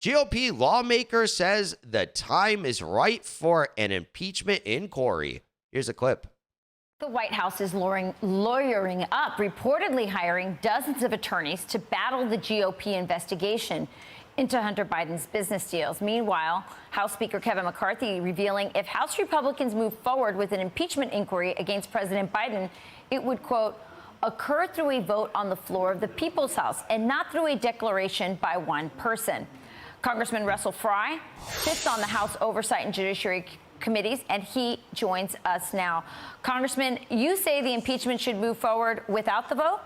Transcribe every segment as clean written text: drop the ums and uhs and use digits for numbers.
GOP lawmaker says the time is right for an impeachment inquiry. Here's a clip. The White House is lawyering up, reportedly hiring dozens of attorneys to battle the GOP investigation into Hunter Biden's business deals. Meanwhile, House Speaker Kevin McCarthy revealing if House Republicans move forward with an impeachment inquiry against President Biden, it would, quote, occur through a vote on the floor of the People's House and not through a declaration by one person. Congressman Russell Fry sits on the House Oversight and Judiciary Committees, and he joins us now. Congressman, you say the impeachment should move forward without the vote?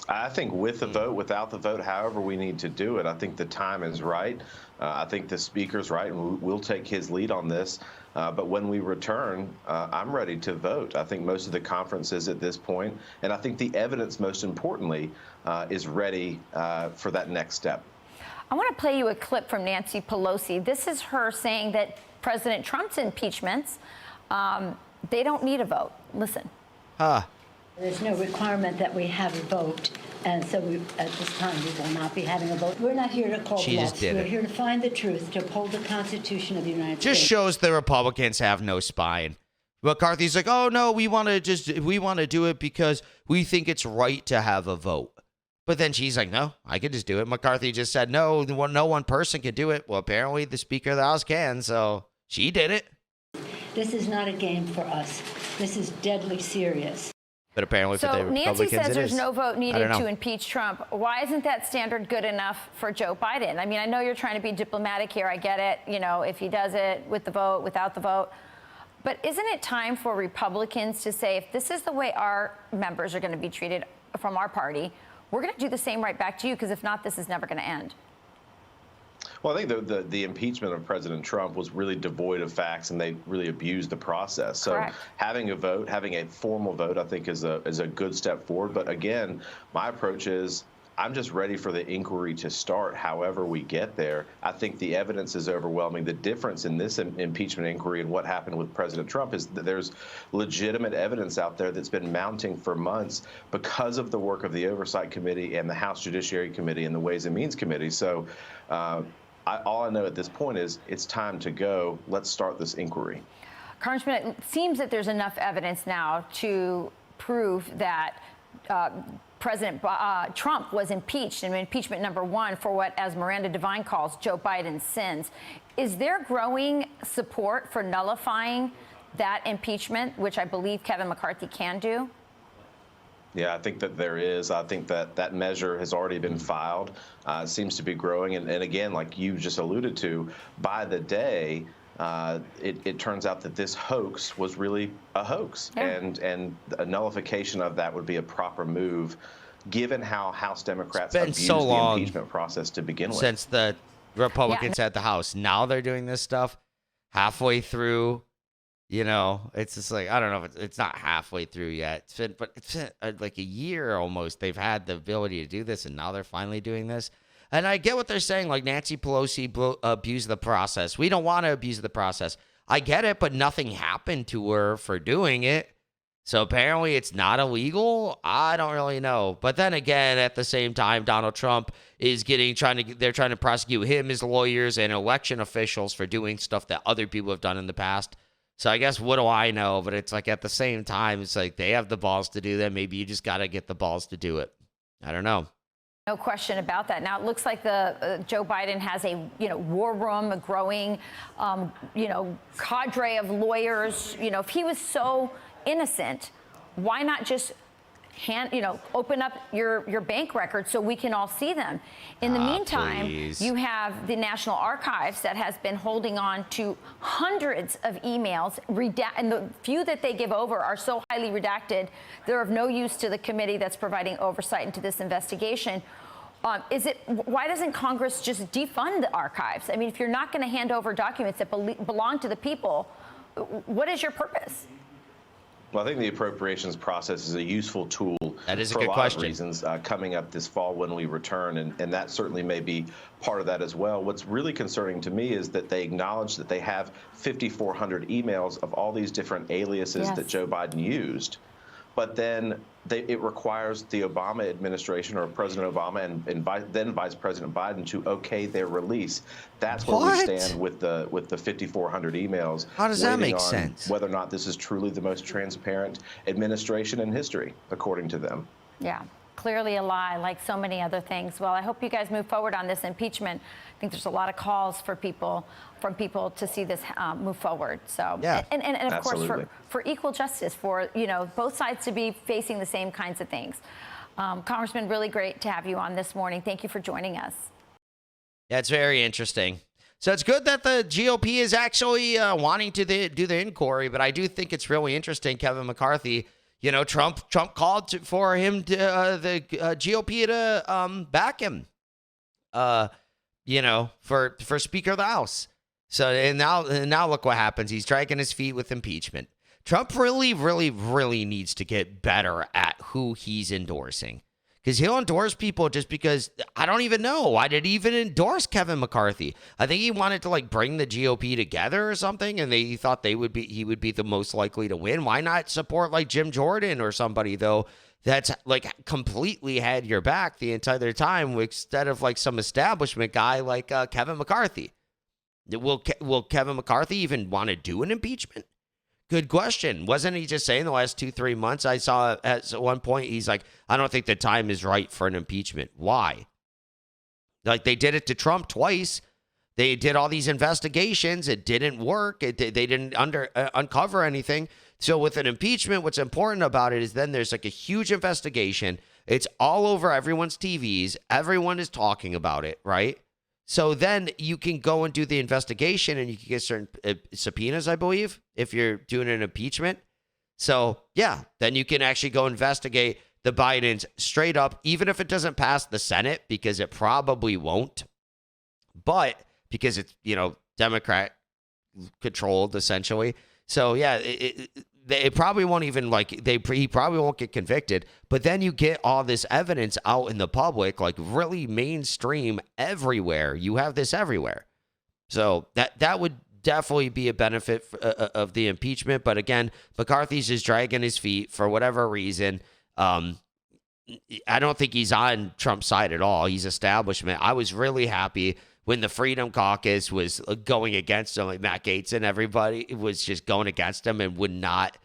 I think with the vote, without the vote, however we need to do it, I think the time is right. I think the Speaker's right, and we'll take his lead on this. But when we return, I'm ready to vote. I think most of the conference is at this point, and I think the evidence, most importantly, is ready for that next step. I want to play you a clip from Nancy Pelosi. This is her saying that President Trump's impeachments, they don't need a vote. Listen. There's no requirement that we have a vote, and so at this time we will not be having a vote. We're not here to call bluffs. We're here to find the truth, to uphold the Constitution of the United States. Just shows the Republicans have no spine. McCarthy's like, oh no, we want to do it because we think it's right to have a vote. But then she's like, no, I can just do it. McCarthy just said, no one person can do it. Well, apparently the Speaker of the House can, so she did it. This is not a game for us. This is deadly serious. But apparently for the Republicans, Nancy says there's is. no vote needed to impeach Trump. Why isn't that standard good enough for Joe Biden? I mean, I know you're trying to be diplomatic here. I get it. You know, if he does it with the vote, without the vote. But isn't it time for Republicans to say, if this is the way our members are going to be treated from our party, we're going to do the same right back to you, because if not, this is never going to end. Well, I think the impeachment of President Trump was really devoid of facts, and they really abused the process. So Correct. having a formal vote, I think is a good step forward. But again, my approach is I'm just ready for the inquiry to start however we get there. I think the evidence is overwhelming. The difference in this impeachment inquiry and what happened with President Trump is that there's legitimate evidence out there that's been mounting for months because of the work of the Oversight Committee and the House Judiciary Committee and the Ways and Means Committee. So all I know at this point is it's time to go. Let's start this inquiry. Congressman, it seems that there's enough evidence now to prove that President Trump was impeached, and impeachment number one for what, as Miranda Devine calls, Joe Biden's sins. Is there growing support for nullifying that impeachment, which I believe Kevin McCarthy can do? Yeah, I think that there is. I think that measure has already been filed. It seems to be growing. And again, like you just alluded to, by the day, it turns out that this hoax was really a hoax. Yeah. And a nullification of that would be a proper move, given how House Democrats abused the impeachment process to begin with. Since the Republicans had the House. Now they're doing this stuff halfway through. You know, it's just like, I don't know if it's not halfway through yet. It's been like a year almost. They've had the ability to do this, and now they're finally doing this. And I get what they're saying, like Nancy Pelosi abused the process. We don't want to abuse the process. I get it, but nothing happened to her for doing it. So apparently it's not illegal. I don't really know. But then again, at the same time, Donald Trump is they're trying to prosecute him, his lawyers, and election officials for doing stuff that other people have done in the past. So I guess, what do I know? But it's like, at the same time, it's like they have the balls to do that. Maybe you just got to get the balls to do it. I don't know. No question about that. Now, it looks like Joe Biden has a war room, a growing cadre of lawyers. If he was so innocent, why not just open up your bank records so we can all see them? In the meantime, please. You have the National Archives that has been holding on to hundreds of emails, and the few that they give over are so highly redacted, they're of no use to the committee that's providing oversight into this investigation. Why doesn't Congress just defund the archives? I mean, if you're not going to hand over documents that belong to the people, what is your purpose? Well, I think the appropriations process is a useful tool that is for a good lot question. Of reasons coming up this fall when we return, and that certainly may be part of that as well. What's really concerning to me is that they acknowledge that they have 5,400 emails of all these different aliases that Joe Biden used. but then it requires the Obama administration or President Obama and then Vice President Biden to okay their release. That's where we stand with the 5,400 emails. How does that make sense? Whether or not this is truly the most transparent administration in history, according to them. Yeah. Clearly a lie, like so many other things. Well, I hope you guys move forward on this impeachment. I think there's a lot of calls from people to see this move forward. So, yeah. and of course, for equal justice, for, you know, both sides to be facing the same kinds of things. Congressman, really great to have you on this morning. Thank you for joining us. Yeah, it's very interesting. So it's good that the GOP is actually wanting to do the inquiry, but I do think it's really interesting, Kevin McCarthy. You know, Trump called for him to the GOP to back him. You know, for Speaker of the House. So and now look what happens. He's dragging his feet with impeachment. Trump really, really, really needs to get better at who he's endorsing. Because he'll endorse people just because, I don't even know. Why did he even endorse Kevin McCarthy? I think he wanted to like bring the GOP together or something, and he thought he would be the most likely to win. Why not support like Jim Jordan or somebody, though, that's like completely had your back the entire time instead of like some establishment guy like Kevin McCarthy? Will Kevin McCarthy even want to do an impeachment? Good question. Wasn't he just saying the last 2-3 months? I saw at one point he's like, I don't think the time is right for an impeachment. Why? Like they did it to Trump twice. They did all these investigations. It didn't work. They didn't uncover anything. So with an impeachment, what's important about it is then there's like a huge investigation. It's all over everyone's TVs. Everyone is talking about it, right? So then you can go and do the investigation and you can get certain subpoenas, I believe, if you're doing an impeachment. So, yeah, then you can actually go investigate the Bidens straight up, even if it doesn't pass the Senate, because it probably won't. But because it's, you know, Democrat controlled, essentially. So, yeah, it probably won't even he probably won't get convicted. But then you get all this evidence out in the public, like really mainstream everywhere. You have this everywhere. So that would definitely be a benefit of the impeachment. But again, McCarthy's just dragging his feet for whatever reason. I don't think he's on Trump's side at all. He's establishment. I was really happy when the Freedom Caucus was going against him, like Matt Gaetz and everybody was just going against him and would not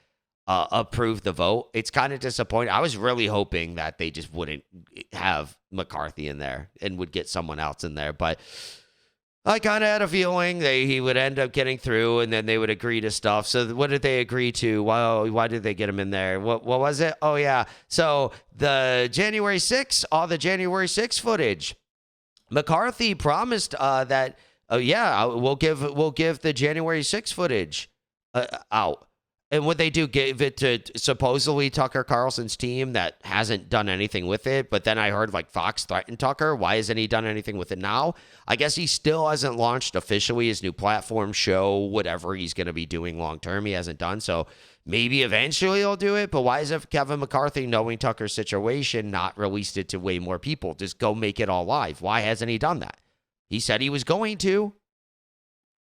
approve the vote. It's kind of disappointing. I was really hoping that they just wouldn't have McCarthy in there and would get someone else in there. But I kind of had a feeling he would end up getting through and then they would agree to stuff. So what did they agree to? Well, why did they get him in there? What was it? Oh, yeah. So the January 6th, all the January 6th footage. McCarthy promised that, we'll give the January 6th footage out. And what they do, give it to supposedly Tucker Carlson's team that hasn't done anything with it. But then I heard like Fox threatened Tucker. Why hasn't he done anything with it now? I guess he still hasn't launched officially his new platform, show, whatever he's going to be doing long term. He hasn't done. So maybe eventually he'll do it. But why is it Kevin McCarthy, knowing Tucker's situation, not released it to way more people? Just go make it all live. Why hasn't he done that? He said he was going to.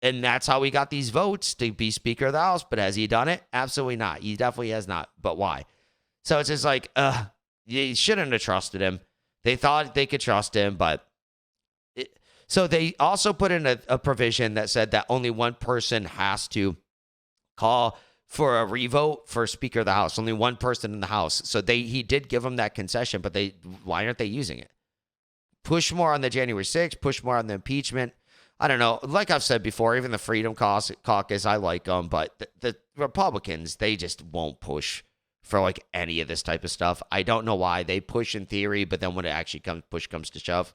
And that's how he got these votes to be Speaker of the House. But has he done it? Absolutely not. He definitely has not. But why? So it's just like, you shouldn't have trusted him. They thought they could trust him, but... So they also put in a provision that said that only one person has to call for a revote for Speaker of the House. Only one person in the House. So he did give them that concession, but why aren't they using it? Push more on the January 6th, push more on the impeachment. I don't know. Like I've said before, even the Freedom Caucus, I like them, but the Republicans, they just won't push for like any of this type of stuff. I don't know why. They push in theory, but then when it actually push comes to shove,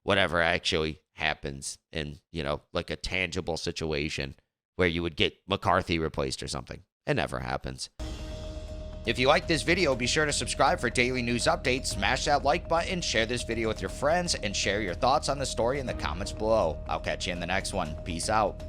whatever actually happens in, you know, like a tangible situation where you would get McCarthy replaced or something. It never happens. If you like this video, be sure to subscribe for daily news updates, smash that like button, share this video with your friends, and share your thoughts on the story in the comments below. I'll catch you in the next one. Peace out.